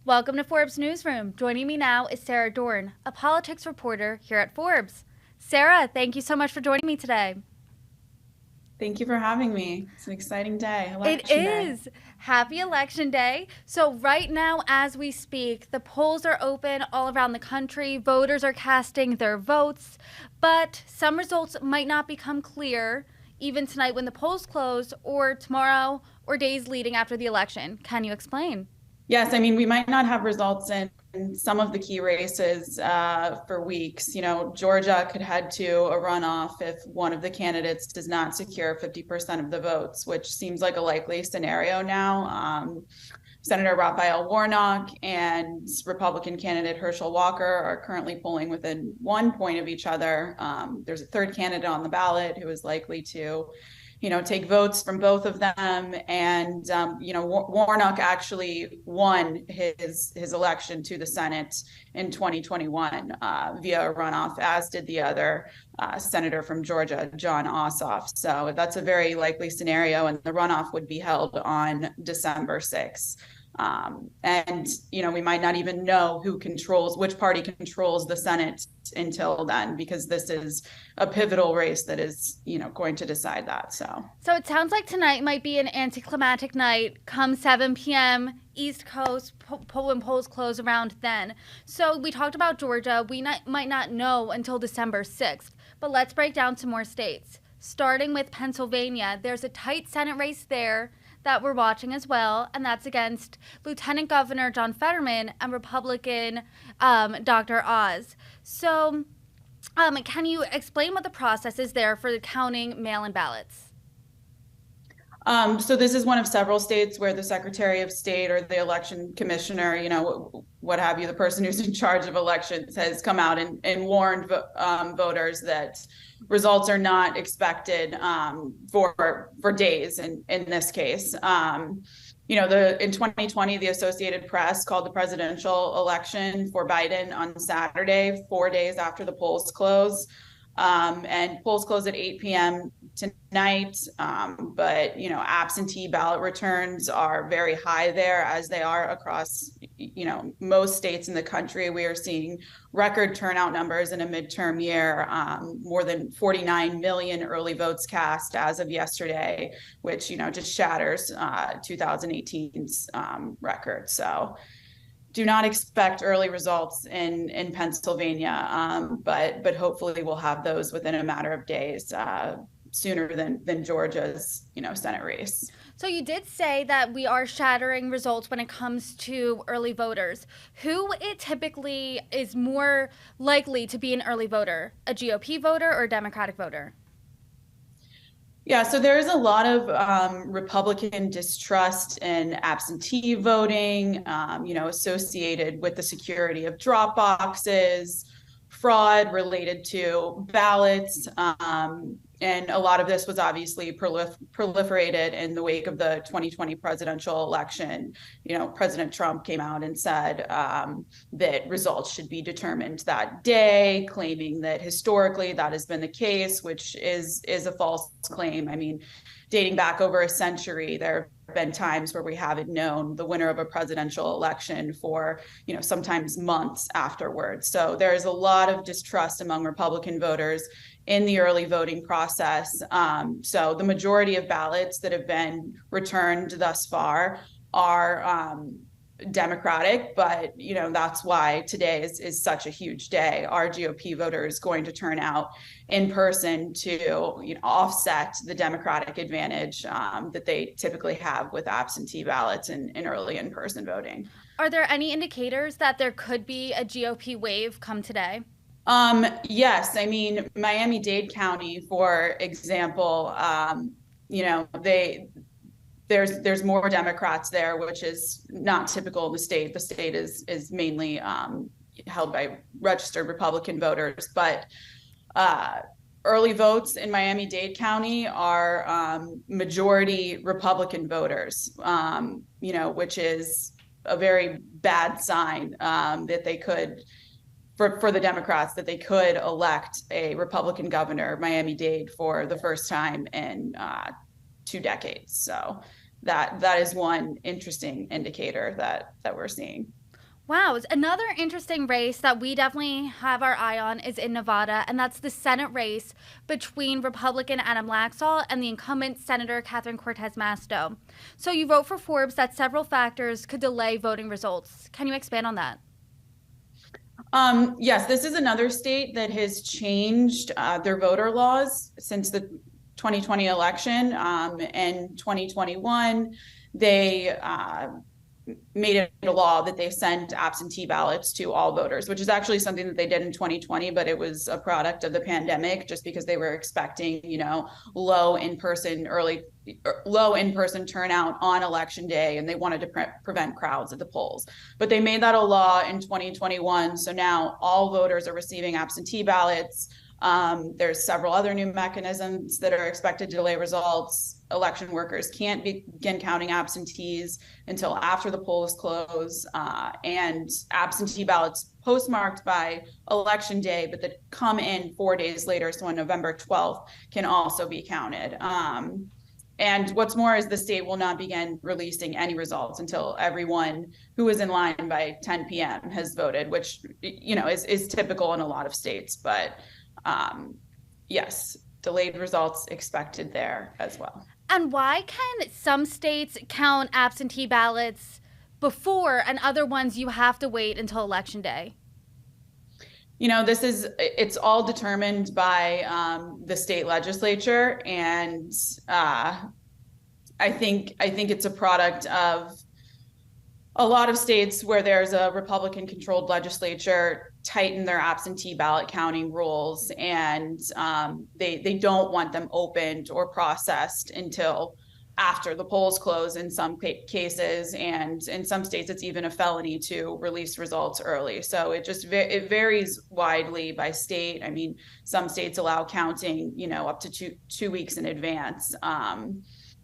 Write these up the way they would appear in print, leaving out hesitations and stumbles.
Welcome to Forbes Newsroom. Joining me now is Sara Dorn, a politics reporter here at Forbes. Sara, thank you so much for joining me today. Thank you for having me. It's an exciting day, It election day. is. Happy Election Day. So, right now, as we speak, the polls are open all around the country. Voters are casting their votes, but some results might not become clear even tonight when the polls close, or tomorrow, or days leading after the election. Can you explain? Yes, I mean, we might not have results in some of the key races for weeks. Georgia could head to a runoff if one of the candidates does not secure 50% of the votes, which seems like a likely scenario now. Senator Raphael Warnock and Republican candidate Herschel Walker are currently polling within 1 point of each other. There's a third candidate on the ballot who is likely to take votes from both of them. And, Warnock actually won his election to the Senate in 2021 via a runoff, as did the other senator from Georgia, John Ossoff. So that's a very likely scenario. And the runoff would be held on December 6th. And we might not even know which party controls the Senate until then, because this is a pivotal race that is going to decide that. So it sounds like tonight might be an anticlimactic night come 7 p.m. East Coast, when polls close around then. So we talked about Georgia. We might not know until December 6th, but let's break down some more states. Starting with Pennsylvania, there's a tight Senate race there that we're watching as well, and that's against Lieutenant Governor John Fetterman and Republican Dr. Oz. So can you explain what the process is there for counting mail-in ballots? So this is one of several states where the Secretary of State or the election commissioner, what have you, the person who's in charge of elections has come out and warned voters that results are not expected for days in this case. In 2020, the Associated Press called the presidential election for Biden on Saturday, 4 days after the polls close. And polls close at 8 p.m. tonight. But absentee ballot returns are very high there, as they are across, most states in the country. We are seeing record turnout numbers in a midterm year, more than 49 million early votes cast as of yesterday, which, just shatters 2018's record. So do not expect early results in Pennsylvania, but hopefully we'll have those within a matter of days, sooner than Georgia's Senate race. So you did say that we are shattering results when it comes to early voters. Who it typically is more likely to be an early voter, a GOP voter or a Democratic voter? Yeah, so there's a lot of Republican distrust in absentee voting, associated with the security of drop boxes, fraud related to ballots. And a lot of this was obviously proliferated in the wake of the 2020 presidential election. President Trump came out and said that results should be determined that day, claiming that historically that has been the case, which is a false claim. I mean, dating back over a century, there have been times where we haven't known the winner of a presidential election for, sometimes months afterwards. So there's a lot of distrust among Republican voters in the early voting process. So the majority of ballots that have been returned thus far are Democratic, but that's why today is such a huge day. Our GOP voters going to turn out in person to offset the Democratic advantage that they typically have with absentee ballots and early in-person voting. Are there any indicators that there could be a GOP wave come today? Yes, I mean, Miami-Dade County, for example, there's more Democrats there, which is not typical in the state. The state is mainly held by registered Republican voters, but early votes in Miami-Dade County are majority Republican voters, which is a very bad sign that they could. For the Democrats, that they could elect a Republican governor, Miami-Dade, for the first time in 2 decades. So that is one interesting indicator that we're seeing. Wow, another interesting race that we definitely have our eye on is in Nevada, and that's the Senate race between Republican Adam Laxalt and the incumbent Senator Catherine Cortez Masto. So you wrote for Forbes that several factors could delay voting results. Can you expand on that? Yes, this is another state that has changed their voter laws since the 2020 election. In 2021, they made it a law that they sent absentee ballots to all voters, which is actually something that they did in 2020, but it was a product of the pandemic just because they were expecting, low in-person turnout on election day, and they wanted to prevent crowds at the polls. But they made that a law in 2021. So now all voters are receiving absentee ballots. There's several other new mechanisms that are expected to delay results. Election workers can't begin counting absentees until after the polls close, and absentee ballots postmarked by election day, but that come in 4 days later, so on November 12th, can also be counted. And what's more is the state will not begin releasing any results until everyone who is in line by 10 p.m. has voted, which is typical in a lot of states. But yes, delayed results expected there as well. And why can some states count absentee ballots before and other ones you have to wait until election day? It's all determined by the state legislature. And I think it's a product of a lot of states where there's a Republican controlled legislature tighten their absentee ballot counting rules, and they don't want them opened or processed until after the polls close in some cases, and in some states it's even a felony to release results early. So it varies widely by state. I mean, some states allow counting up to two weeks in advance.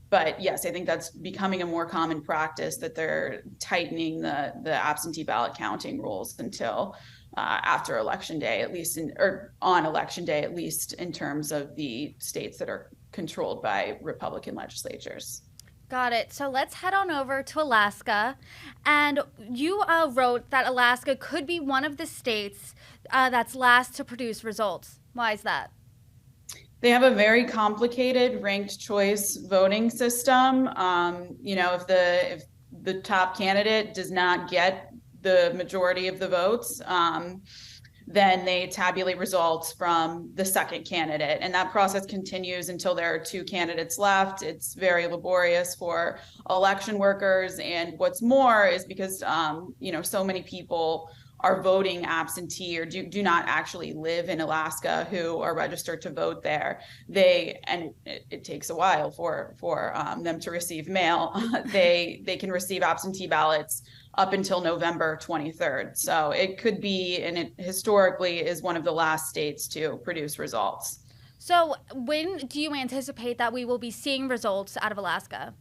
But yes, I think that's becoming a more common practice, that they're tightening the absentee ballot counting rules until after election day, at least on election day, at least in terms of the states that are controlled by Republican legislatures. Got it. So let's head on over to Alaska. And you wrote that Alaska could be one of the states that's last to produce results. Why is that? They have a very complicated ranked choice voting system. If the top candidate does not get the majority of the votes, then they tabulate results from the second candidate. And that process continues until there are two candidates left. It's very laborious for election workers. And what's more is because, so many people are voting absentee or do not actually live in Alaska who are registered to vote there. It takes a while for them to receive mail. They can receive absentee ballots up until November 23rd. So it could be, and it historically is one of the last states to produce results. So when do you anticipate that we will be seeing results out of Alaska?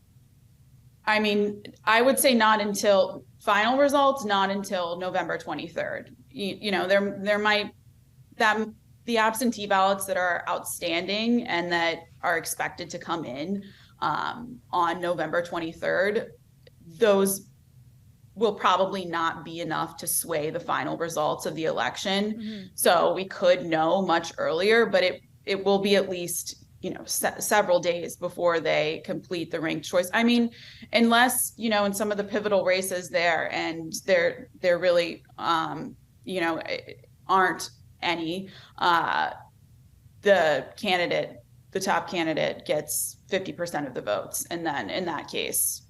I mean, I would say not until final results, not until November 23rd. There might the absentee ballots that are outstanding and that are expected to come in on November 23rd, those will probably not be enough to sway the final results of the election. Mm-hmm. So we could know much earlier, but it will be at least several days before they complete the ranked choice. I mean, unless, in some of the pivotal races there, and there really, aren't any, the top candidate gets 50% of the votes. And then in that case,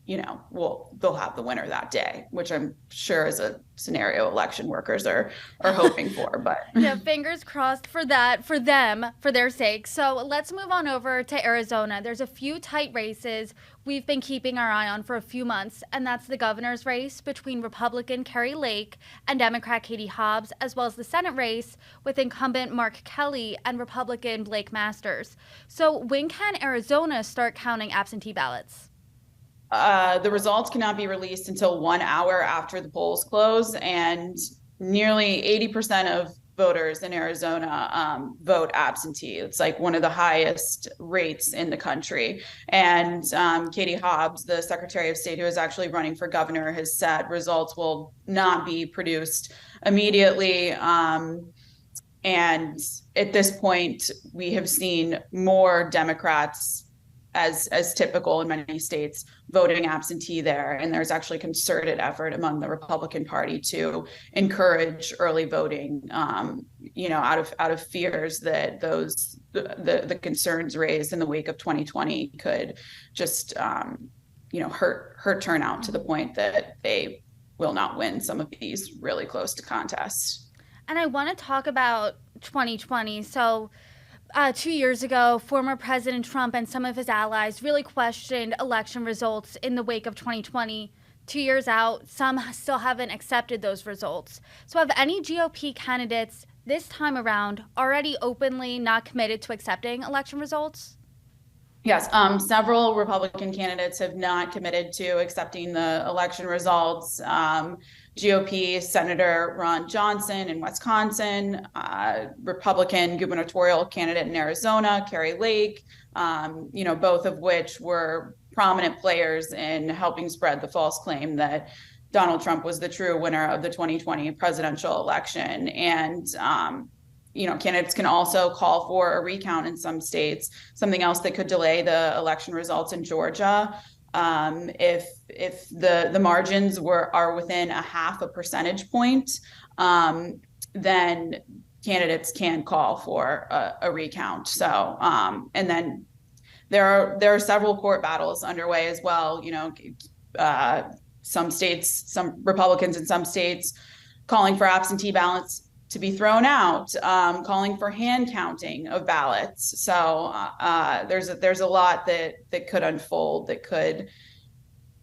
they'll have the winner that day, which I'm sure is a scenario election workers are hoping for. But yeah, fingers crossed for that, for them, for their sake. So let's move on over to Arizona. There's a few tight races we've been keeping our eye on for a few months, and that's the governor's race between Republican Kari Lake and Democrat Katie Hobbs, as well as the Senate race with incumbent Mark Kelly and Republican Blake Masters. So when can Arizona start counting absentee ballots? The results cannot be released until 1 hour after the polls close, and nearly 80% of voters in Arizona vote absentee. It's like one of the highest rates in the country. And Katie Hobbs, the Secretary of State who is actually running for governor, has said results will not be produced immediately. And at this point, we have seen more Democrats, as typical in many states, voting absentee there. And there's actually a concerted effort among the Republican Party to encourage early voting, out of fears that the concerns raised in the wake of 2020 could just hurt turnout to the point that they will not win some of these really close to contests. And I want to talk about 2020. So 2 years ago, former President Trump and some of his allies really questioned election results in the wake of 2020. 2 years out, some still haven't accepted those results. So have any GOP candidates this time around already openly not committed to accepting election results? Yes, several Republican candidates have not committed to accepting the election results. GOP Senator Ron Johnson in Wisconsin, Republican gubernatorial candidate in Arizona, Kari Lake, both of which were prominent players in helping spread the false claim that Donald Trump was the true winner of the 2020 presidential election. And candidates can also call for a recount in some states. Something else that could delay the election results in Georgia, if the margins are within 0.5 percentage point, then candidates can call for a recount. So, and then there are several court battles underway as well. Some Republicans in some states calling for absentee ballots to be thrown out, calling for hand counting of ballots. So there's a lot that could unfold that could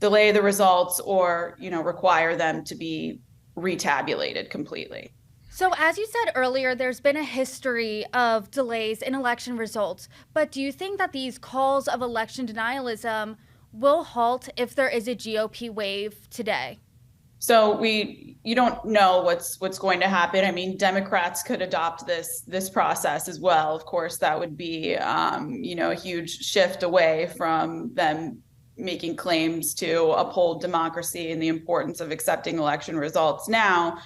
delay the results or require them to be retabulated completely. So as you said earlier, there's been a history of delays in election results. But do you think that these calls of election denialism will halt if there is a GOP wave today? So you don't know what's going to happen. I mean, Democrats could adopt this process as well. Of course, that would be a huge shift away from them making claims to uphold democracy and the importance of accepting election results now.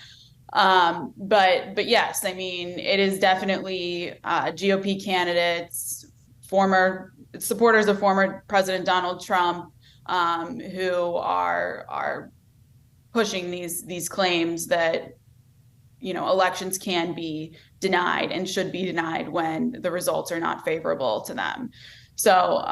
But yes, I mean, it is definitely GOP candidates, former supporters of former President Donald Trump, who are pushing these claims that elections can be denied and should be denied when the results are not favorable to them. So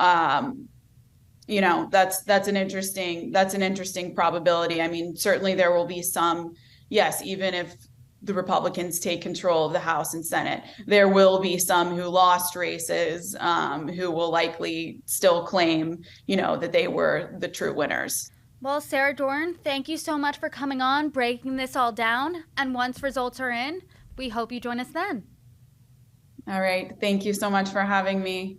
that's an interesting probability. I mean, certainly there will be some, yes, even if the Republicans take control of the House and Senate, there will be some who lost races, who will likely still claim that they were the true winners. Well, Sara Dorn, thank you so much for coming on, breaking this all down. And once results are in, we hope you join us then. All right. Thank you so much for having me.